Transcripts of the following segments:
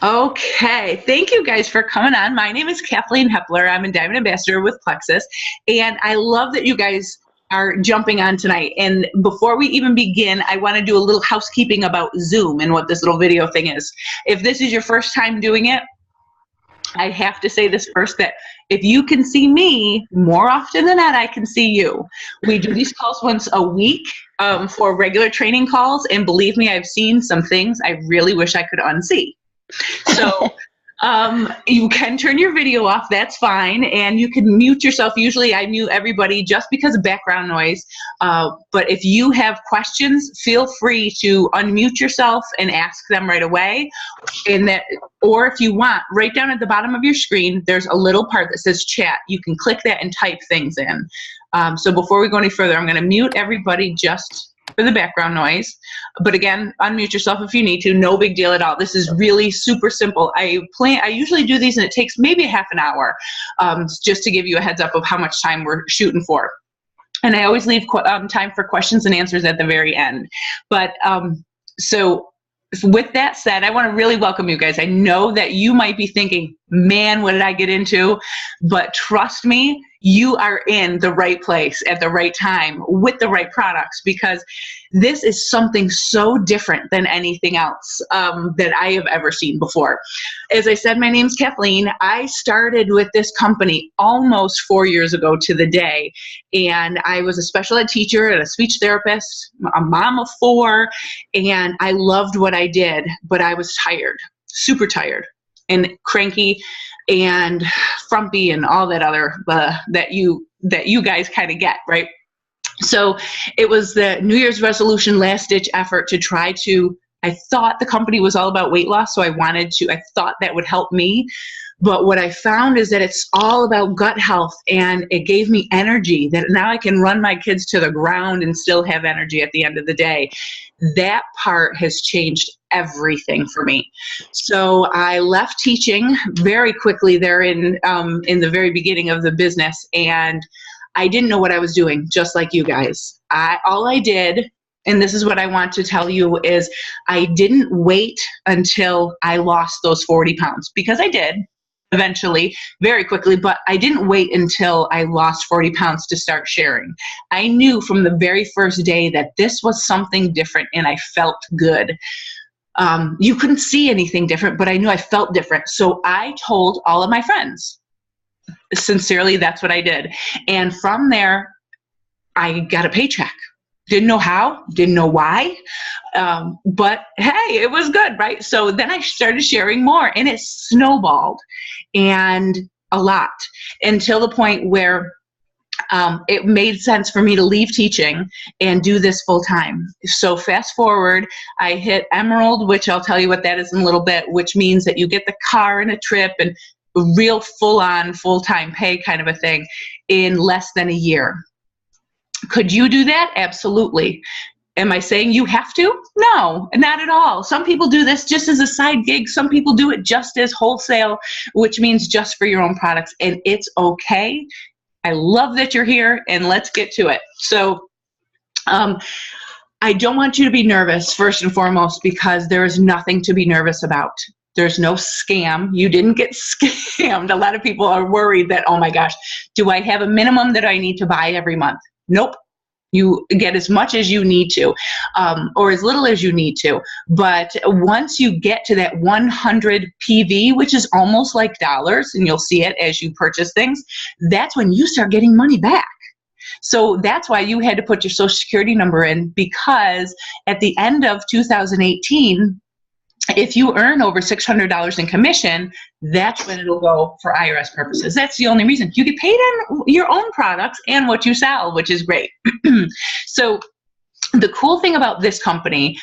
Okay, thank you guys for coming on. My name is Kathleen Hepler. I'm a Diamond Ambassador with Plexus, and I love that you guys are jumping on tonight. And before we even begin, I want to do a little housekeeping about Zoom and what this little video thing is. If this is your first time doing it, I have to say this first, that if you can see me, more often than not, I can see you. We do these calls once a week for regular training calls, and believe me, I've seen some things I really wish I could unsee. So you can turn your video off, that's fine, and you can mute yourself. Usually I mute everybody just because of background noise, but if you have questions, feel free to unmute yourself and ask them right away. Or if you want, right down at the bottom of your screen, there's a little part that says chat. You can click that and type things in. So before we go any further, I'm going to mute everybody just for the background noise. But again, unmute yourself if you need to. No big deal at all. This is really super simple. I usually do these and it takes maybe half an hour, just to give you a heads up of how much time we're shooting for. And I always leave time for questions and answers at the very end. But so with that said, I want to really welcome you guys. I know that you might be thinking, man, what did I get into? But trust me, you are in the right place at the right time with the right products, because this is something so different than anything else that I have ever seen before. As I said, my name's Kathleen. I started with this company almost 4 years ago to the day, and I was a special ed teacher and a speech therapist, a mom of 4, and I loved what I did, but I was tired, super tired and cranky and frumpy and all that other that you guys kind of get, right? So it was the New Year's resolution, last ditch effort to try to, I thought the company was all about weight loss, so I thought that would help me. But what I found is that it's all about gut health, and it gave me energy that now I can run my kids to the ground and still have energy at the end of the day. That part has changed everything for me. So I left teaching very quickly there in the very beginning of the business, and I didn't know what I was doing, just like you guys. All I did, and this is what I want to tell you, is I didn't wait until I lost those 40 pounds, because I did eventually, very quickly, but I didn't wait until I lost 40 pounds to start sharing. I knew from the very first day that this was something different, and I felt good. You couldn't see anything different, but I knew I felt different. So I told all of my friends. Sincerely, that's what I did. And from there, I got a paycheck. Didn't know how, didn't know why, but hey, it was good, right? So then I started sharing more, and it snowballed, and a lot, until the point where it made sense for me to leave teaching and do this full time. So fast forward, I hit Emerald, which I'll tell you what that is in a little bit, which means that you get the car and a trip and real full-on, full-time pay kind of a thing in less than a year. Could you do that? Absolutely. Am I saying you have to? No, not at all. Some people do this just as a side gig. Some people do it just as wholesale, which means just for your own products, and it's okay. I love that you're here, and let's get to it. So I don't want you to be nervous, first and foremost, because there is nothing to be nervous about. There's no scam. You didn't get scammed. A lot of people are worried that, oh my gosh, do I have a minimum that I need to buy every month? Nope. You get as much as you need to, or as little as you need to. But once you get to that 100 PV, which is almost like dollars, and you'll see it as you purchase things, that's when you start getting money back. So that's why you had to put your Social Security number in, because at the end of 2018, if you earn over $600 in commission, that's when it'll go for IRS purposes. That's the only reason. You get paid on your own products and what you sell, which is great. So the cool thing about this company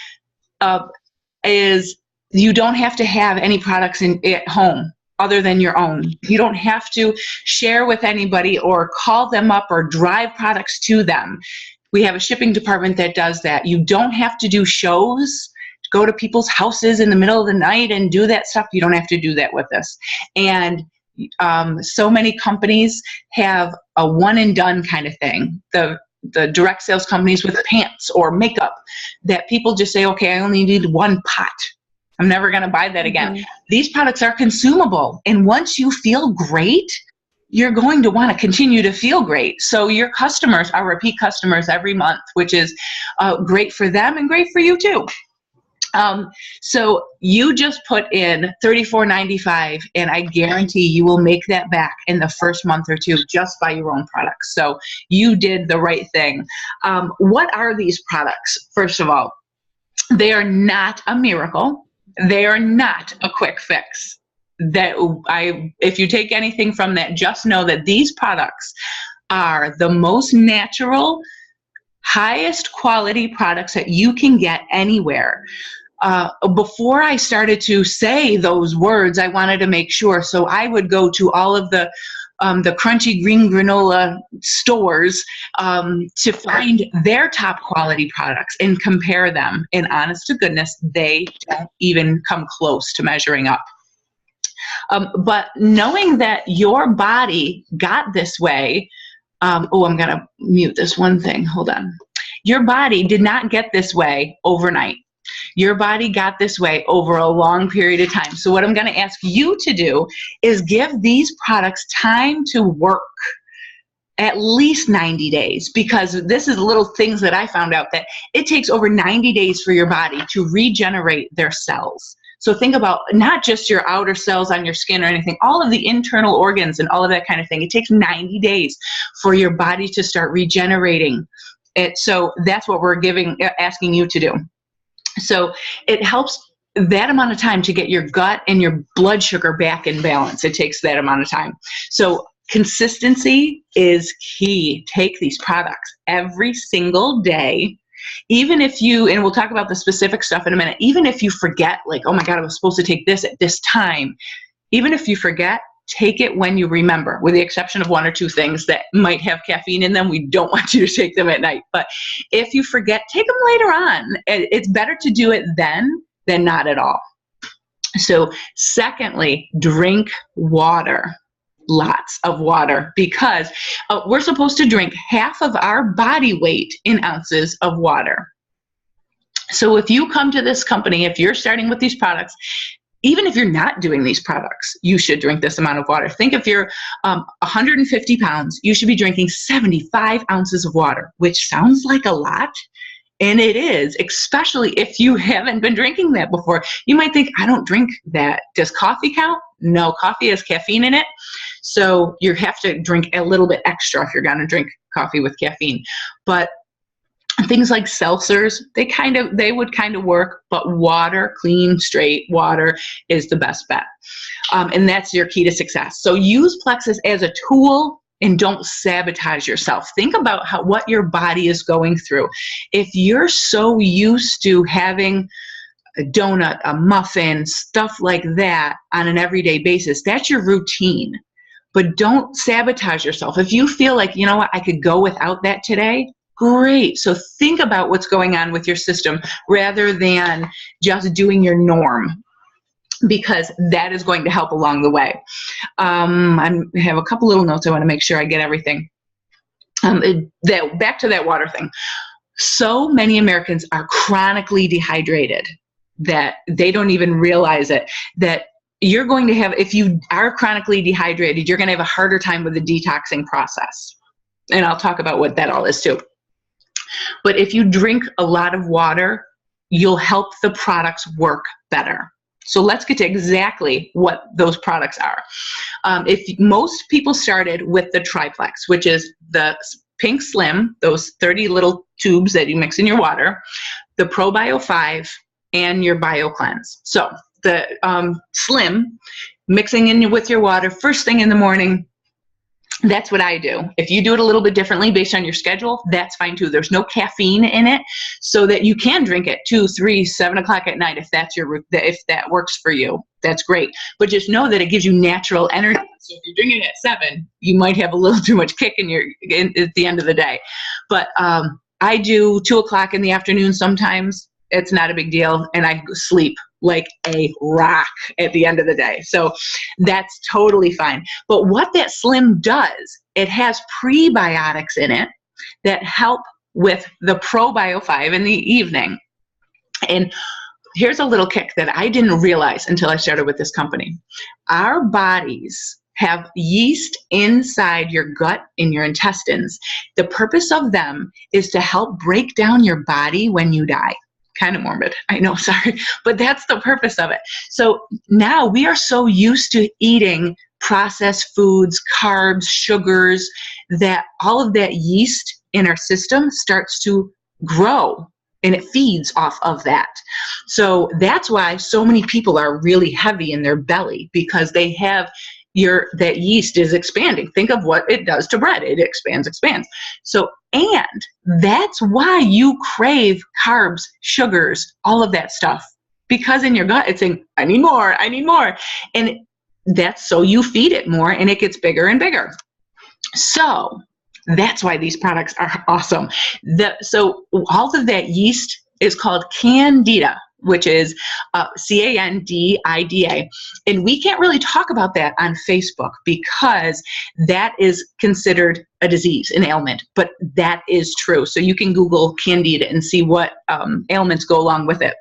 is you don't have to have any products at home other than your own. You don't have to share with anybody or call them up or drive products to them. We have a shipping department that does that. You don't have to do shows, go to people's houses in the middle of the night and do that stuff. You don't have to do that with us. And so many companies have a one and done kind of thing. The direct sales companies with pants or makeup, that people just say, okay, I only need one pot. I'm never going to buy that again. Mhm. These products are consumable. And once you feel great, you're going to want to continue to feel great. So your customers are repeat customers every month, which is great for them and great for you too. So you just put in $34.95, and I guarantee you will make that back in the first month or two just by your own products. So you did the right thing. What are these products? First of all, they are not a miracle. They are not a quick fix. If you take anything from that, just know that these products are the most natural, highest quality products that you can get anywhere. Before I started to say those words, I wanted to make sure. So I would go to all of the crunchy green granola stores to find their top quality products and compare them. And honest to goodness, they don't even come close to measuring up. But knowing that your body got this way, I'm going to mute this one thing. Hold on. Your body did not get this way overnight. Your body got this way over a long period of time. So what I'm going to ask you to do is give these products time to work, at least 90 days, because this is little things that I found out that it takes over 90 days for your body to regenerate their cells. So think about not just your outer cells on your skin or anything, all of the internal organs and all of that kind of thing. It takes 90 days for your body to start regenerating it. So that's what we're asking you to do. So it helps that amount of time to get your gut and your blood sugar back in balance. It takes that amount of time. So consistency is key. Take these products every single day. Even if you, and we'll talk about the specific stuff in a minute, even if you forget, like, oh my God, I was supposed to take this at this time. Even if you forget, take it when you remember, with the exception of one or two things that might have caffeine in them. We don't want you to take them at night. But if you forget, take them later on. It's better to do it then than not at all. So secondly, drink water. Lots of water, because we're supposed to drink half of our body weight in ounces of water. So if you come to this company, if you're starting with these products, even if you're not doing these products, you should drink this amount of water. Think if you're 150 pounds, you should be drinking 75 ounces of water, which sounds like a lot. And it is, especially if you haven't been drinking that before. You might think, I don't drink that. Does coffee count? No, coffee has caffeine in it. So you have to drink a little bit extra if you're going to drink coffee with caffeine. But things like seltzers, they would kind of work, but water, clean, straight water is the best bet. And that's your key to success. So use Plexus as a tool and don't sabotage yourself. Think about what your body is going through. If you're so used to having a donut, a muffin, stuff like that on an everyday basis, that's your routine. But don't sabotage yourself. If you feel like, you know what, I could go without that today, great. So think about what's going on with your system rather than just doing your norm, because that is going to help along the way. I have a couple little notes. I want to make sure I get everything. Back to that water thing. So many Americans are chronically dehydrated that they don't even realize it, that you're going to have, if you are chronically dehydrated, you're going to have a harder time with the detoxing process. And I'll talk about what that all is too. But if you drink a lot of water, you'll help the products work better. So let's get to exactly what those products are. If most people started with the Triplex, which is the Pink Slim, those 30 little tubes that you mix in your water, the ProBio 5, and your BioCleanse. So the Slim, mixing in with your water first thing in the morning, that's what I do. If you do it a little bit differently based on your schedule, that's fine too. There's no caffeine in it, so that you can drink it 2, 3, 7 o'clock at night if that works for you. That's great. But just know that it gives you natural energy. So if you're drinking it at 7, you might have a little too much kick at the end of the day. But I do 2 o'clock in the afternoon sometimes. It's not a big deal, and I sleep like a rock at the end of the day. So that's totally fine. But what that Slim does, it has prebiotics in it that help with the ProBio 5 in the evening. And here's a little kick that I didn't realize until I started with this company. Our bodies have yeast inside your gut, in your intestines. The purpose of them is to help break down your body when you die. Kind of morbid, I know, sorry, but that's the purpose of it. So now we are so used to eating processed foods, carbs, sugars, that all of that yeast in our system starts to grow, and it feeds off of that. So that's why so many people are really heavy in their belly, because they have that yeast is expanding. Think of what it does to bread. It expands. So, and that's why you crave carbs, sugars, all of that stuff, because in your gut, it's saying, I need more. And that's so you feed it more, and it gets bigger and bigger. So that's why these products are awesome. So all of that yeast is called Candida, which is Candida. And we can't really talk about that on Facebook, because that is considered a disease, an ailment, but that is true. So you can Google Candida and see what ailments go along with it.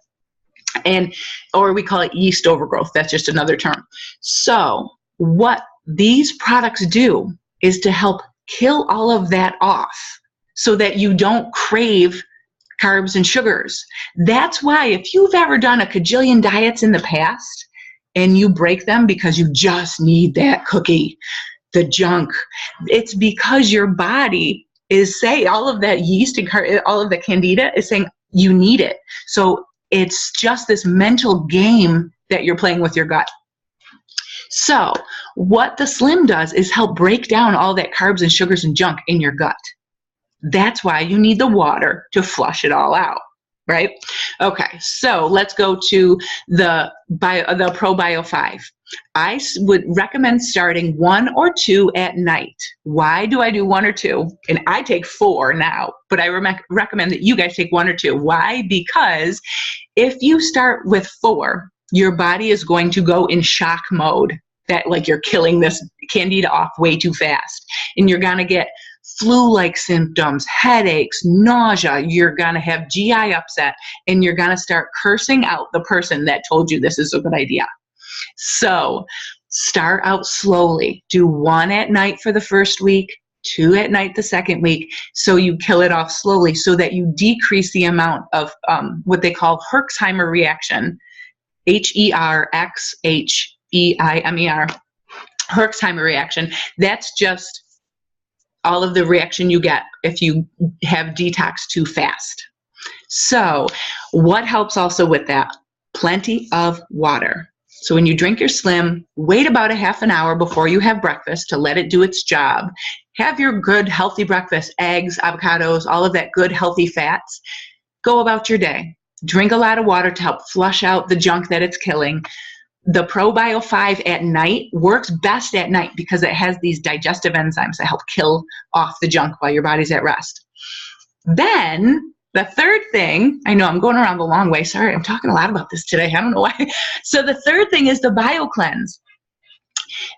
Or we call it yeast overgrowth. That's just another term. So what these products do is to help kill all of that off, so that you don't crave carbs and sugars. That's why if you've ever done a cajillion diets in the past and you break them because you just need that cookie, the junk, it's because your body is saying, all of that yeast and all of the Candida is saying you need it. So it's just this mental game that you're playing with your gut. So what the Slim does is help break down all that carbs and sugars and junk in your gut. That's why you need the water to flush it all out, right? Okay, so let's go to the ProBio 5. I would recommend starting 1 or 2 at night. Why do I do 1 or 2? And I take 4 now, but I recommend that you guys take 1 or 2. Why? Because if you start with 4, your body is going to go in shock mode, that like you're killing this Candida off way too fast. And you're going to get flu-like symptoms, headaches, nausea, you're going to have GI upset, and you're going to start cursing out the person that told you this is a good idea. So start out slowly. Do 1 at night for the first week, 2 at night the second week, so you kill it off slowly, so that you decrease the amount of what they call Herxheimer reaction, Herxheimer, Herxheimer reaction. That's just all of the reaction you get if you have detox too fast. So what helps also with that? Plenty of water. So when you drink your Slim, wait about a half an hour before you have breakfast to let it do its job. Have your good, healthy breakfast, eggs, avocados, all of that good, healthy fats. Go about your day. Drink a lot of water to help flush out the junk that it's killing. The ProBio 5 at night works best at night because it has these digestive enzymes that help kill off the junk while your body's at rest. Then the third thing, I know I'm going around the long way. Sorry, I'm talking a lot about this today. I don't know why. So the third thing is the BioCleanse.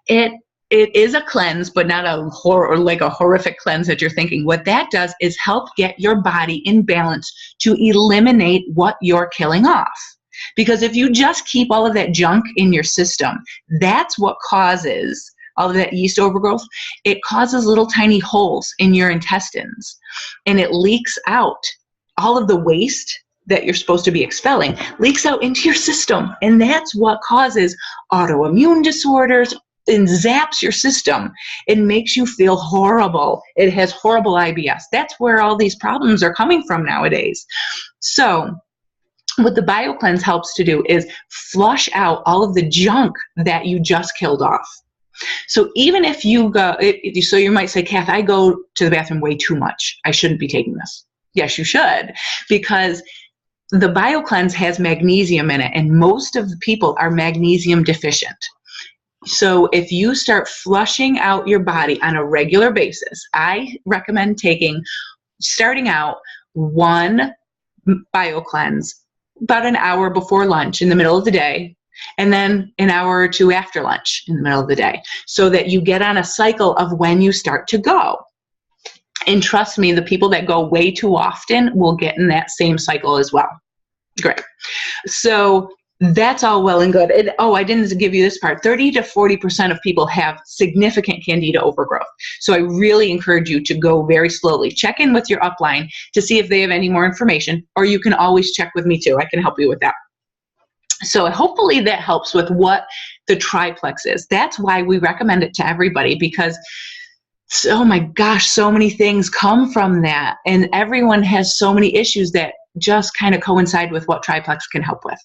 It is a cleanse, but not a horrific cleanse that you're thinking. What that does is help get your body in balance to eliminate what you're killing off. Because if you just keep all of that junk in your system, that's what causes all of that yeast overgrowth. It causes little tiny holes in your intestines, and it leaks out. All of the waste that you're supposed to be expelling leaks out into your system, and that's what causes autoimmune disorders and zaps your system. It makes you feel horrible. It has horrible IBS. That's where all these problems are coming from nowadays. So what the BioCleanse helps to do is flush out all of the junk that you just killed off. So even if you go, so you might say, Kath, I go to the bathroom way too much. I shouldn't be taking this. Yes, you should, because the BioCleanse has magnesium in it, and most of the people are magnesium deficient. So if you start flushing out your body on a regular basis, I recommend starting out 1 BioCleanse about an hour before lunch in the middle of the day, and then an hour or 2 after lunch in the middle of the day, so that you get on a cycle of when you start to go. And trust me, the people that go way too often will get in that same cycle as well. Great. So that's all well and good. And, I didn't give you this part. 30 to 40% of people have significant candida overgrowth. So I really encourage you to go very slowly. Check in with your upline to see if they have any more information, or you can always check with me too. I can help you with that. So hopefully that helps with what the triplex is. That's why we recommend it to everybody, because oh my gosh, so many things come from that. And everyone has so many issues that just kind of coincide with what triplex can help with.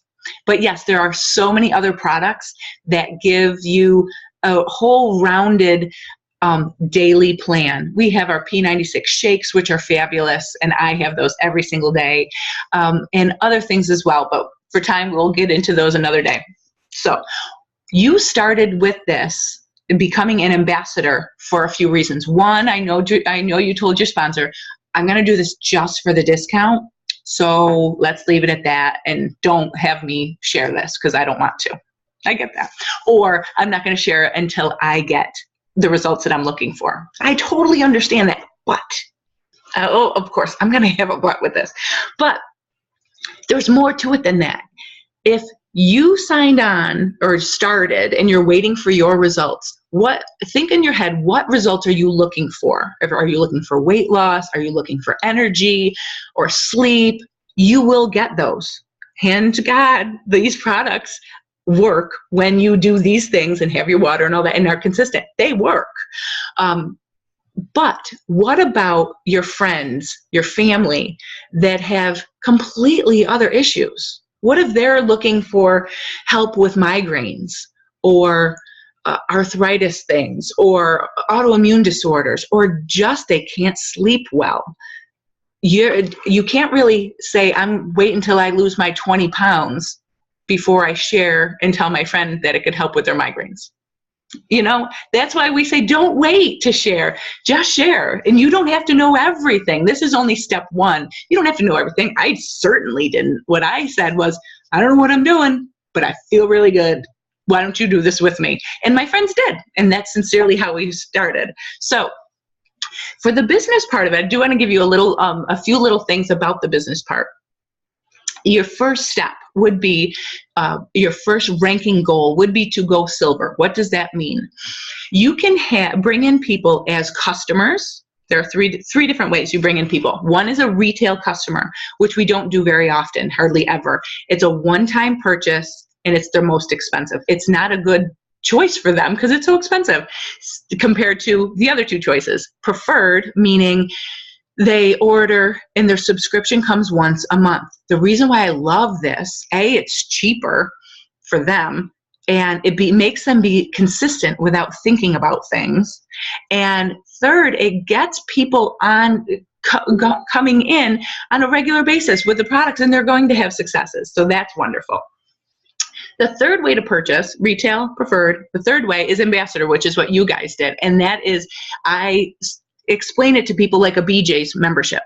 But yes, there are so many other products that give you a whole rounded daily plan. We have our P96 shakes, which are fabulous, and I have those every single day, and other things as well. But for time, we'll get into those another day. So you started with this becoming an ambassador for a few reasons. One, I know you told your sponsor, I'm going to do this just for the discount. So let's leave it at that and don't have me share this because I don't want to. I get that. Or I'm not going to share it until I get the results that I'm looking for. I totally understand that. But, of course, I'm going to have a but with this. But there's more to it than that. If you signed on or started and you're waiting for your results, think in your head, what results are you looking for? Are you looking for weight loss? Are you looking for energy or sleep? You will get those. Hand to God, these products work when you do these things and have your water and all that and are consistent. They work. But what about your friends, your family that have completely other issues? What if they're looking for help with migraines or arthritis things or autoimmune disorders, or just they can't sleep well? You can't really say, I'm wait until I lose my 20 pounds before I share and tell my friend that it could help with their migraines. That's why we say don't wait to share, just share. And you don't have to know everything. This is only step one. You don't have to know everything. I certainly didn't. What I said was, I don't know what I'm doing, but I feel really good. Why don't you do this with me? And my friends did. And that's sincerely how we started. So for the business part of it, I do want to give you a few little things about the business part. Your first step would be, your first ranking goal would be to go silver. What does that mean? You can bring in people as customers. There are three different ways you bring in people. One is a retail customer, which we don't do very often, hardly ever. It's a one-time purchase, and it's their most expensive. It's not a good choice for them because it's so expensive compared to the other two choices. Preferred, meaning they order and their subscription comes once a month. The reason why I love this, it's cheaper for them, and it makes them be consistent without thinking about things. And third, it gets people on coming in on a regular basis with the products, and they're going to have successes. So that's wonderful. The third way to purchase, retail, preferred. The third way is ambassador, which is what you guys did. And that is, I explain it to people like a BJ's membership.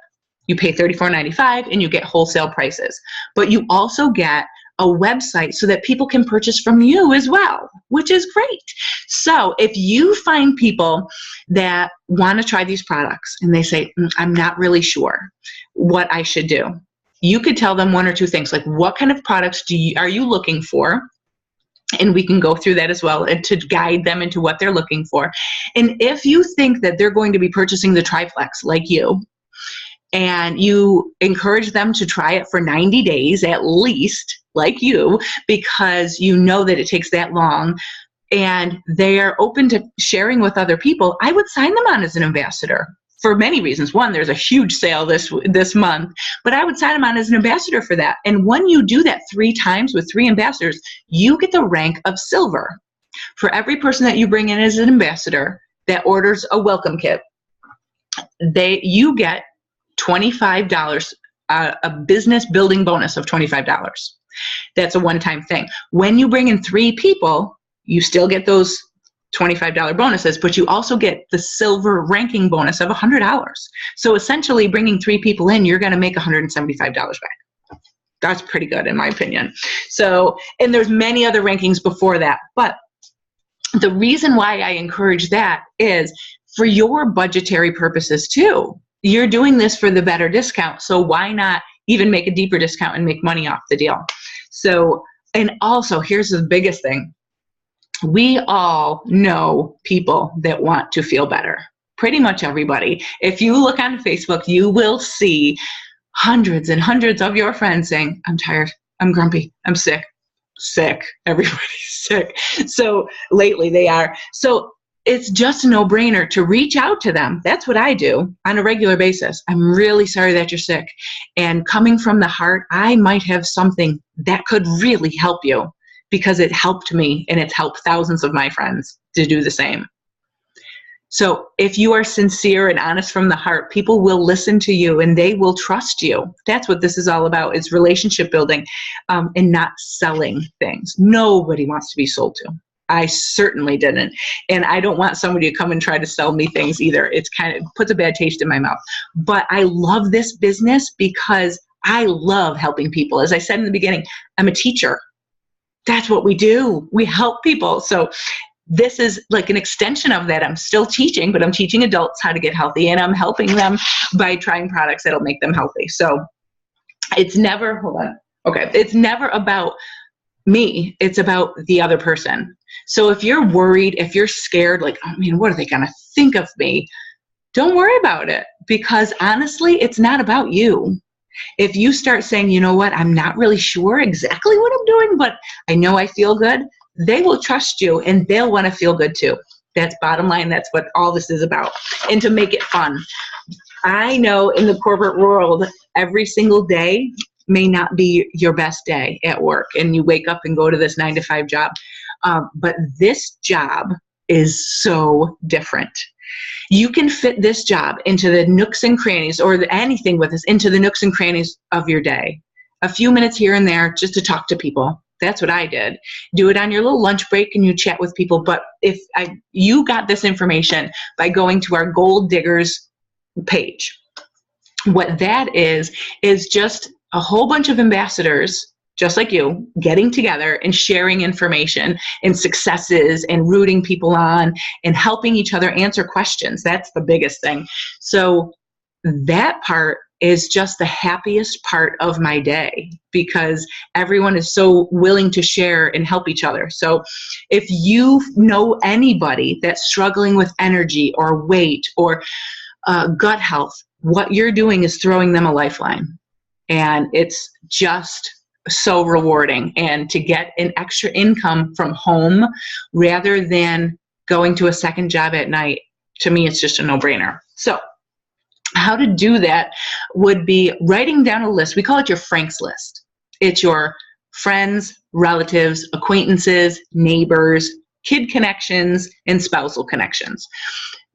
You pay $34.95 and you get wholesale prices. But you also get a website so that people can purchase from you as well, which is great. So if you find people that want to try these products and they say, I'm not really sure what I should do, you could tell them one or two things, like what kind of products are you looking for? And we can go through that as well and to guide them into what they're looking for. And if you think that they're going to be purchasing the triplex like you, and you encourage them to try it for 90 days at least, like you, because you know that it takes that long, and they are open to sharing with other people, I would sign them on as an ambassador for many reasons. One, there's a huge sale this month, but I would sign them on as an ambassador for that. And when you do that 3 times with 3 ambassadors, you get the rank of silver. For every person that you bring in as an ambassador that orders a welcome kit, you get $25, a business building bonus of $25. That's a one-time thing. When you bring in 3 people, you still get those $25 bonuses, but you also get the silver ranking bonus of $100. So essentially bringing 3 people in, you're going to make $175 back. That's pretty good in my opinion. So, and there's many other rankings before that, but the reason why I encourage that is for your budgetary purposes too. You're doing this for the better discount, so why not even make a deeper discount and make money off the deal. So, and also here's the biggest thing. We all know people that want to feel better. Pretty much everybody. If you look on Facebook, you will see hundreds and hundreds of your friends saying, I'm tired, I'm grumpy, I'm sick. Everybody's sick. So lately they are. So it's just a no-brainer to reach out to them. That's what I do on a regular basis. I'm really sorry that you're sick. And coming from the heart, I might have something that could really help you, because it helped me and it's helped thousands of my friends to do the same. So if you are sincere and honest from the heart, people will listen to you and they will trust you. That's what this is all about, is relationship building, and not selling things. Nobody wants to be sold to. I certainly didn't. And I don't want somebody to come and try to sell me things either. It's kind of puts a bad taste in my mouth. But I love this business because I love helping people. As I said in the beginning, I'm a teacher. That's what we do. We help people. So this is like an extension of that. I'm still teaching, but I'm teaching adults how to get healthy, and I'm helping them by trying products that'll make them healthy. So it's never, hold on. Okay. It's never about me. It's about the other person. So if you're worried, if you're scared, like, I mean, what are they going to think of me? Don't worry about it, because honestly, it's not about you. If you start saying, you know what, I'm not really sure exactly what I'm doing, but I know I feel good, they will trust you and they'll want to feel good too. That's bottom line. That's what all this is about. And to make it fun. I know in the corporate world, every single day may not be your best day at work, and you wake up and go to this 9-to-5 job. But this job is so different. You can fit this job into the nooks and crannies, or anything with us, into the nooks and crannies of your day. A few minutes here and there just to talk to people. That's what I did. Do it on your little lunch break and you chat with people. But if you got this information by going to our Gold Diggers page, what that is just a whole bunch of ambassadors just like you, getting together and sharing information and successes and rooting people on and helping each other answer questions. That's the biggest thing. So that part is just the happiest part of my day, because everyone is so willing to share and help each other. So if you know anybody that's struggling with energy or weight or gut health, what you're doing is throwing them a lifeline. And it's just so rewarding. And to get an extra income from home rather than going to a second job at night, to me, it's just a no-brainer. So how to do that would be writing down a list. We call it your Frank's list. It's your friends, relatives, acquaintances, neighbors, kid connections, and spousal connections.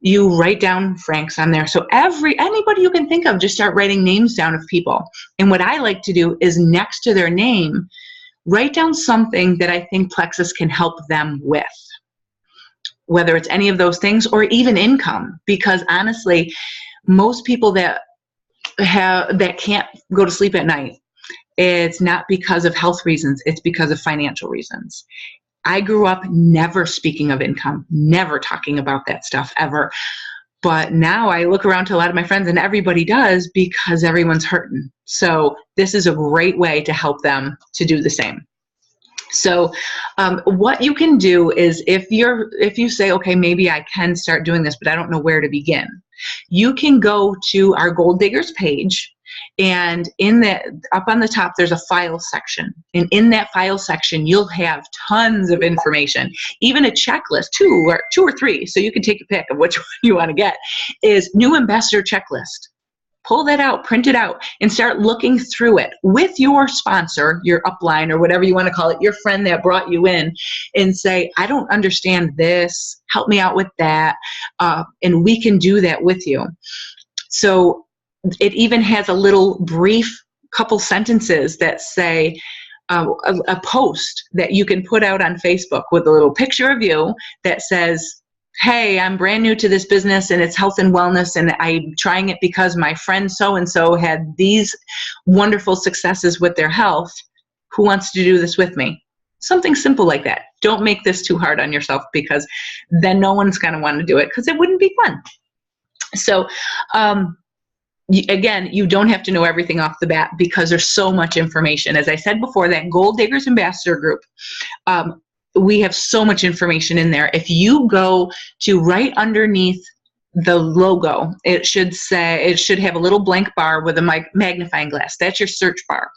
You write down Frank's on there. So anybody you can think of, just start writing names down of people. And what I like to do is next to their name, write down something that I think Plexus can help them with, whether it's any of those things or even income. Because honestly, most people that can't go to sleep at night, it's not because of health reasons, it's because of financial reasons. I grew up never speaking of income, never talking about that stuff ever. But now I look around to a lot of my friends and everybody does, because everyone's hurting. So this is a great way to help them to do the same. So what you can do is if you say, okay, maybe I can start doing this, but I don't know where to begin. You can go to our Gold Diggers page, and up on the top, there's a file section. And in that file section, you'll have tons of information, even a checklist, two or three. So you can take a pick of which one you want to get, is new ambassador checklist. Pull that out, print it out, and start looking through it with your sponsor, your upline, or whatever you want to call it, your friend that brought you in, and say, I don't understand this. Help me out with that. And we can do that with you. So it even has a little brief couple sentences that say a post that you can put out on Facebook with a little picture of you that says, hey, I'm brand new to this business and it's health and wellness, and I'm trying it because my friend so-and-so had these wonderful successes with their health. Who wants to do this with me? Something simple like that. Don't make this too hard on yourself, because then no one's going to want to do it, because it wouldn't be fun. So again, you don't have to know everything off the bat because there's so much information. As I said before, that Gold Diggers Ambassador group, we have so much information in there. If you go to right underneath the logo, it should have a little blank bar with a magnifying glass. That's your search bar.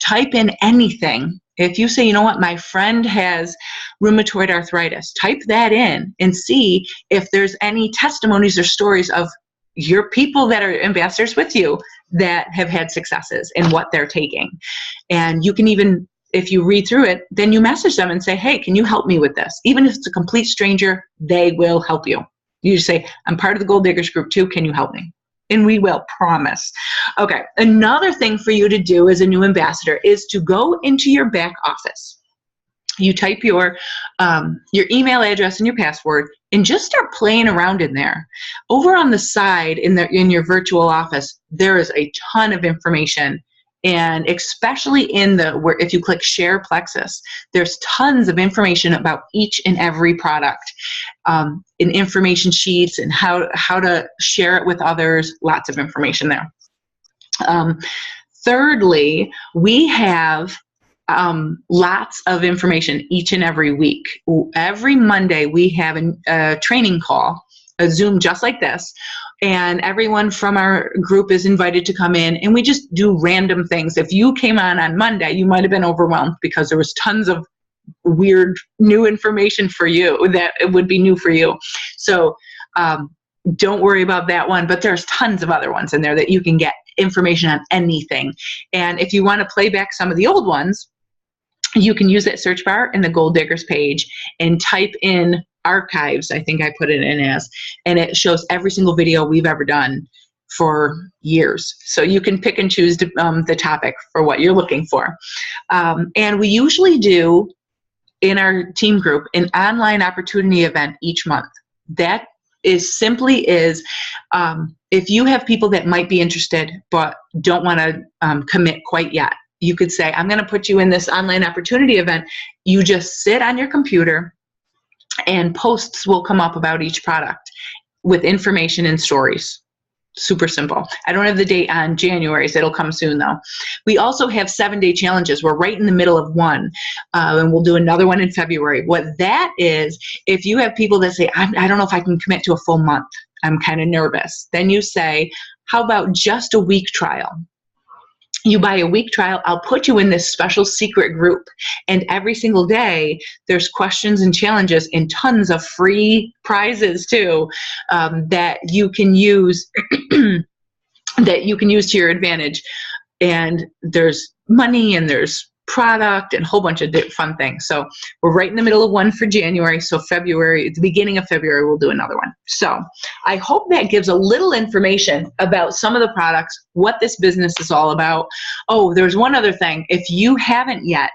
Type in anything. If you say, you know what, my friend has rheumatoid arthritis, type that in and see if there's any testimonies or stories of your people that are ambassadors with you that have had successes in what they're taking. And you can even, if you read through it, then you message them and say, hey, can you help me with this? Even if it's a complete stranger, they will help you. You just say, I'm part of the Gold Diggers group too. Can you help me? And we will, promise. Okay. Another thing for you to do as a new ambassador is to go into your back office. You type your email address and your password and just start playing around in there. Over on the side in your virtual office, there is a ton of information. And especially if you click Share Plexus, there's tons of information about each and every product, in information sheets and how to share it with others. Lots of information there. Thirdly, we have lots of information each and every week. Every Monday, we have a training call, a Zoom just like this. And everyone from our group is invited to come in, and we just do random things. If you came on Monday, you might have been overwhelmed because there was tons of weird new information for you that it would be new for you. So don't worry about that one, but there's tons of other ones in there that you can get information on anything. And if you want to play back some of the old ones, you can use that search bar in the Gold Diggers page and type in archives, I think I put it in as, and it shows every single video we've ever done for years. So you can pick and choose the topic for what you're looking for. And we usually do, in our team group, an online opportunity event each month. That is if you have people that might be interested but don't want to commit quite yet, you could say, I'm going to put you in this online opportunity event. You just sit on your computer and posts will come up about each product with information and stories. Super simple. I don't have the date on January, so it'll come soon though. We also have 7-day challenges. We're right in the middle of one, and we'll do another one in February. What that is, if you have people that say, I don't know if I can commit to a full month, I'm kind of nervous, then you say, how about just a week trial? You buy a week trial, I'll put you in this special secret group. And every single day, there's questions and challenges and tons of free prizes too, that you can use to your advantage. And there's money and there's product and a whole bunch of fun things. So we're right in the middle of one for January. So February, at the beginning of February, we'll do another one. So I hope that gives a little information about some of the products, what this business is all about. Oh, there's one other thing. If you haven't yet,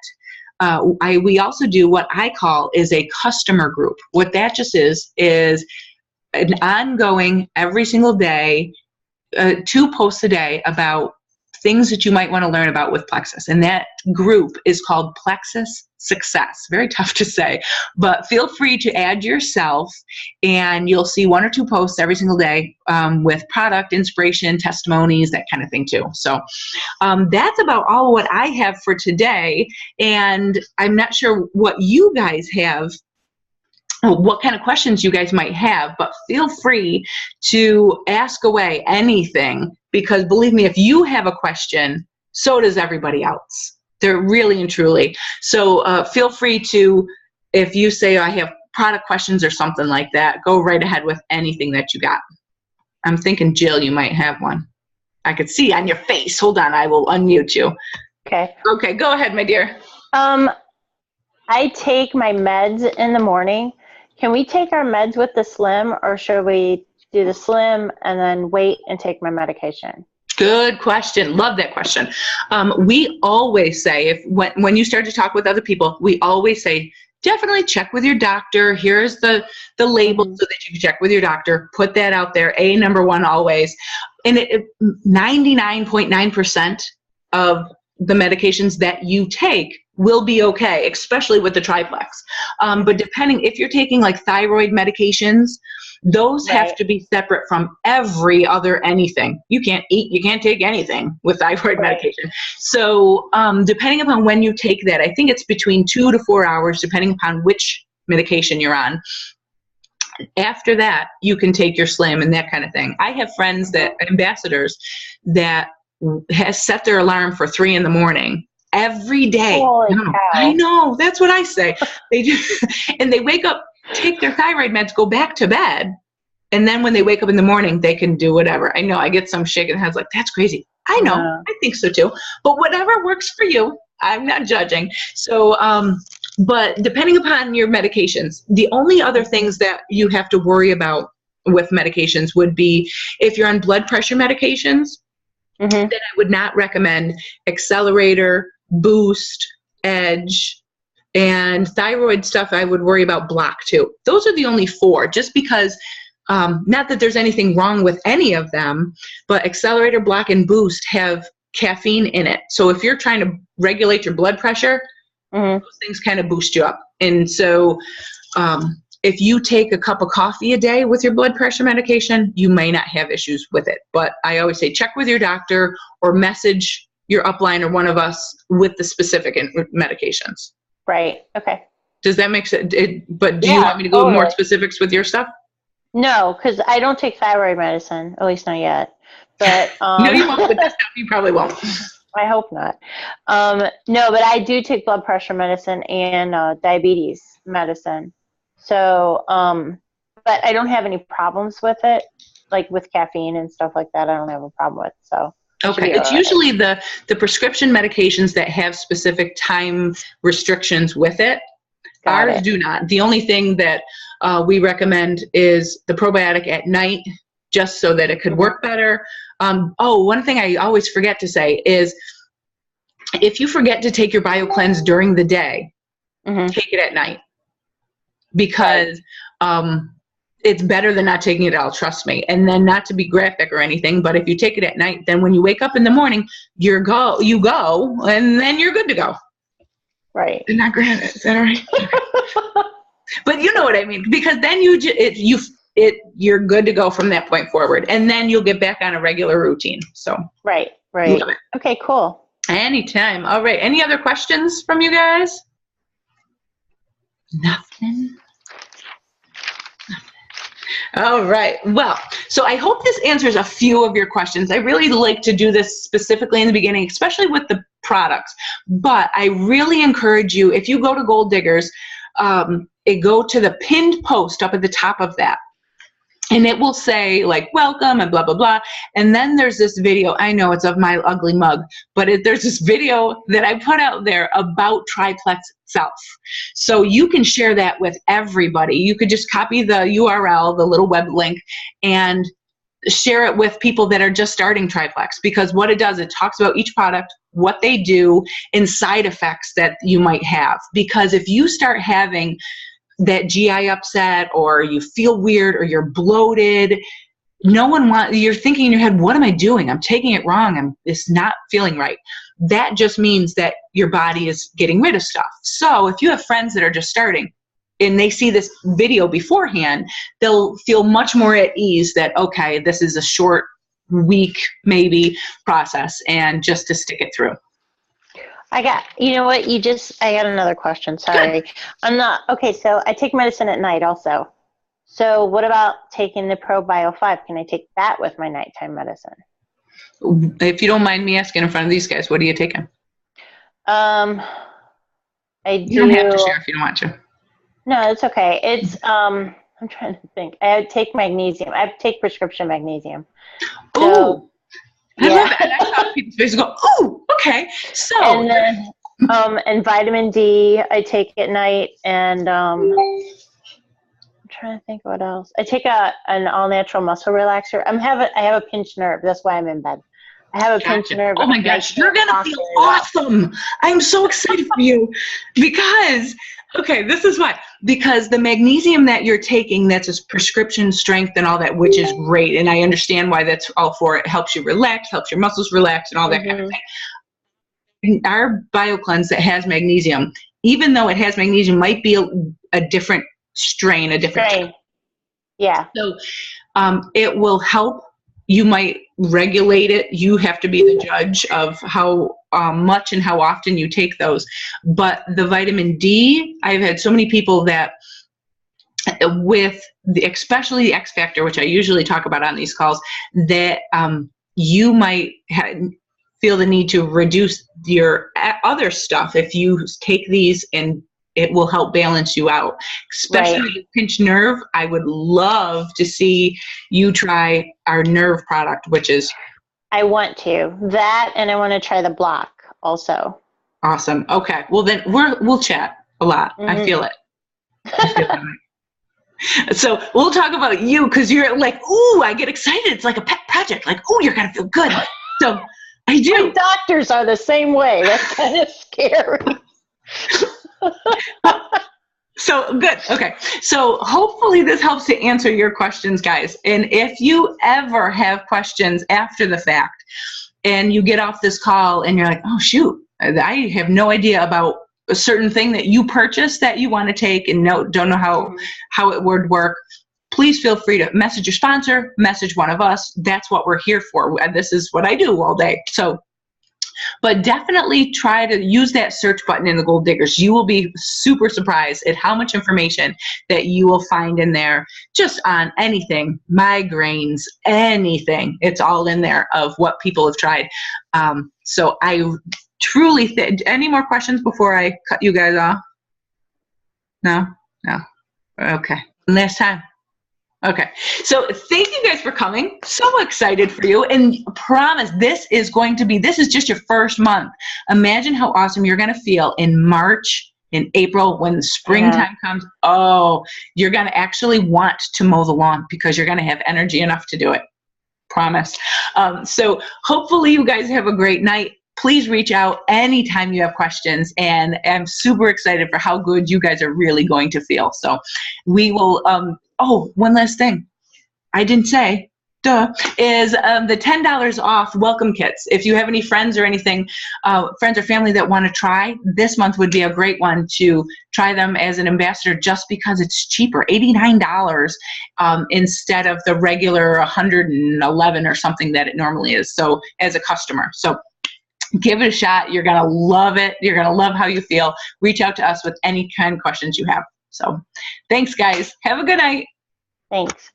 we also do what I call is a customer group. What that just is an ongoing, every single day, 2 posts a day about things that you might want to learn about with Plexus. And that group is called Plexus Success. Very tough to say, but feel free to add yourself and you'll see 1 or 2 posts every single day with product, inspiration, testimonies, that kind of thing too. So that's about all what I have for today. And I'm not sure what you guys have, what kind of questions you guys might have, but feel free to ask away anything, because believe me, if you have a question, so does everybody else. They're really and truly. So feel free to, if you say I have product questions or something like that, go right ahead with anything that you got. I'm thinking, Jill, you might have one. I could see on your face. Hold on, I will unmute you. Okay. Okay, go ahead, my dear. I take my meds in the morning. Can we take our meds with the Slim, or should we do the Slim and then wait and take my medication? Good question. Love that question. We always say, when you start to talk with other people, we always say, definitely check with your doctor. Here's the label so that you can check with your doctor. Put that out there. Number 1 always. And 99.9% of the medications that you take will be okay, especially with the triplex. But depending, if you're taking like thyroid medications, those have to be separate from every other anything. You can't eat, you can't take anything with thyroid medication. So depending upon when you take that, I think it's between 2 to 4 hours, depending upon which medication you're on. After that, you can take your Slim and that kind of thing. I have friends that, ambassadors, that has set their alarm for 3 a.m. every day. I know, that's what I say. They do, and they wake up, take their thyroid meds, go back to bed, and then when they wake up in the morning, they can do whatever. I know, I get some shaking heads like, that's crazy. I know, I think so too. But whatever works for you, I'm not judging. So, but depending upon your medications, the only other things that you have to worry about with medications would be if you're on blood pressure medications, then I would not recommend Accelerator, Boost, Edge, and thyroid stuff. I would worry about Block too. Those are the only 4, just because, not that there's anything wrong with any of them, but Accelerator, Block, and Boost have caffeine in it. So if you're trying to regulate your blood pressure, those things kind of boost you up. And so if you take a cup of coffee a day with your blood pressure medication, you may not have issues with it. But I always say check with your doctor or message your upline or one of us with the specific medications. Right. Okay. Does that make sense? But do you want me to go more specifics with your stuff? No, because I don't take thyroid medicine, at least not yet. But no, you won't with this stuff. You probably won't. I hope not. No, but I do take blood pressure medicine and diabetes medicine. So, but I don't have any problems with it, like with caffeine and stuff like that. I don't have a problem with. So. Okay, it's usually the prescription medications that have specific time restrictions with it. Ours do not. The only thing that we recommend is the probiotic at night, just so that it could work better. One thing I always forget to say is if you forget to take your BioCleanse during the day, take it at night, because it's better than not taking it at all, trust me. And then, not to be graphic or anything, but if you take it at night, then when you wake up in the morning, you go, and then you're good to go. Right. Isn't that great? Is that all right? But you know what I mean, because then you're good to go from that point forward, and then you'll get back on a regular routine. So right. Okay, cool. Anytime. All right. Any other questions from you guys? Nothing. All right. Well, so I hope this answers a few of your questions. I really like to do this specifically in the beginning, especially with the products. But I really encourage you, if you go to Gold Diggers, go to the pinned post up at the top of that. And it will say like, welcome and blah, blah, blah. And then there's this video, I know it's of my ugly mug, but there's this video that I put out there about Triplex itself. So you can share that with everybody. You could just copy the URL, the little web link, and share it with people that are just starting Triplex. Because what it does, it talks about each product, what they do, and side effects that you might have. Because if you start having that GI upset, or you feel weird, or you're bloated, you're thinking in your head, what am I doing? I'm taking it wrong. It's not feeling right. That just means that your body is getting rid of stuff. So if you have friends that are just starting and they see this video beforehand, they'll feel much more at ease that, okay, this is a short week, maybe process, and just to stick it through. I got another question. Sorry. Okay, so I take medicine at night also. So what about taking the ProBio 5? Can I take that with my nighttime medicine? If you don't mind me asking in front of these guys, what are you taking? You don't have to share if you don't want to. No, it's okay. It's, I'm trying to think. I take magnesium. I take prescription magnesium. Oh. I love that. And I saw people's faces go, oh, okay. So. And then, and vitamin D, I take at night. And I'm trying to think what else. I take an all-natural muscle relaxer. I have a pinched nerve. That's why I'm in bed. I have a pinched nerve. Oh my gosh, you're gonna feel awesome. I'm so excited for you because. Okay, this is why. Because the magnesium that you're taking, that's a prescription strength and all that, which is great. And I understand why that's all for. It helps you relax, helps your muscles relax, and all that kind of thing. our BioCleanse that has magnesium, even though it has magnesium, might be a different strain, a different Strain. Yeah. So it will help. You might regulate it. You have to be the judge of how much and how often you take those. But the vitamin D, I've had so many people that with especially the X Factor, which I usually talk about on these calls, that you might feel the need to reduce your other stuff if you take these, and it will help balance you out. Especially with pinched nerve, I would love to see you try our nerve product, which is... I want to. That, and I want to try the block also. Awesome. Okay. Well, then we'll chat a lot. I feel it. So we'll talk about you, because you're like, ooh, I get excited. It's like a pet project. Like, ooh, you're going to feel good. So I do. My doctors are the same way. That's kind of scary. So good. Okay. So hopefully this helps to answer your questions, guys. And if you ever have questions after the fact and you get off this call and you're like, oh, shoot, I have no idea about a certain thing that you purchased that you want to take and don't know how it would work, please feel free to message your sponsor, message one of us. That's what we're here for. This is what I do all day. So, but definitely try to use that search button in the Gold Diggers. You will be super surprised at how much information that you will find in there, just on anything, migraines, anything. It's all in there of what people have tried. So I truly any more questions before I cut you guys off? No? Okay. Last time. Okay. So thank you guys for coming. So excited for you, and promise this is just your first month. Imagine how awesome you're going to feel in March, in April, when the springtime comes. Oh, you're going to actually want to mow the lawn because you're going to have energy enough to do it. Promise. So hopefully you guys have a great night. Please reach out anytime you have questions, and I'm super excited for how good you guys are really going to feel. So we will, oh, one last thing I didn't say, is the $10 off welcome kits. If you have any friends or anything, friends or family that want to try, this month would be a great one to try them as an ambassador, just because it's cheaper, $89 instead of the regular $111 or something that it normally is. So as a customer, so give it a shot. You're going to love it. You're going to love how you feel. Reach out to us with any kind of questions you have. So thanks, guys. Have a good night. Thanks.